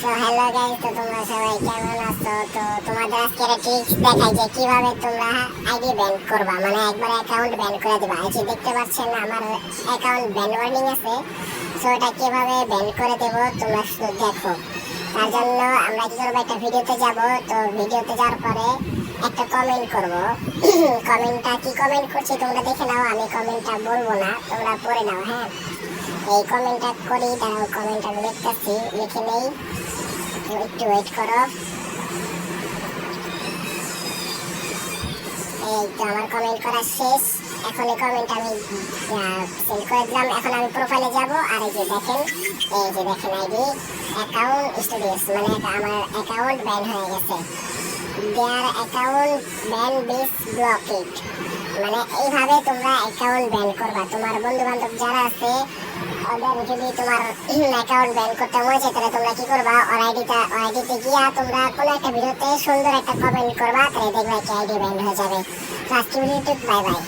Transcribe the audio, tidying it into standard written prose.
So hello guys, তো তোমরা সবাই কেমন আছো? তো তোমাদের আজকে একটা ট্রিক্স দেখাই যে কিভাবে তোমরা আইডি ব্যান করবা, মানে একবার অ্যাকাউন্ট ব্যান করে দিবা। এই যে দেখতে পাচ্ছেন আমার অ্যাকাউন্ট ব্যান ওয়ার্নিং আছে। সো এটা কিভাবে ব্যান করে দেব তোমরা শুধু দেখো। তার জন্য আমরা কি করবো, একটা ভিডিওতে যাব। তো ভিডিওতে যাওয়ার পরে একটা কমেন্ট করব। কমেন্টটা কি কমেন্ট করছি তোমরা দেখে নাও, আমি কমেন্টটা বলবো না, তোমরা পড়ে নাও। হ্যাঁ, এই কমেন্টটা করি, দাঁড়াও কমেন্টটা আমি লিখতেছি, লিখে নেই, একটু ওয়েট করো। এই তো আমার কমেন্ট করা শেষ। এখন এই কমেন্ট আমি সেন্ড করে দিলাম। এখন আমি প্রোফাইলে যাব, আর এই যে দেখেন আইডি অ্যাকাউন্ট স্টুডিওস, মানে আমার অ্যাকাউন্ট ব্যান হয়ে গেছে। দেয়ার অ্যাকাউন্ট ব্যান বিস ব্লকেড, মানে এইভাবে তোমরা অ্যাকাউন্ট ব্যান করবা। তোমার বন্ধু বান্ধব যারা আছে ওদের যদি তোমার অ্যাকাউন্ট ব্যান করতে মনে চায়, তাহলে তোমরা কি করবা, ওর আইডিতে গিয়া তোমরা কোনো একটা ভিডিওতে সুন্দর একটা কমেন্ট করবা, তাহলে দেখবা কি আইডি ব্যান হয়ে যাবে। তো আজকে ভিডিওটি বাই বাই।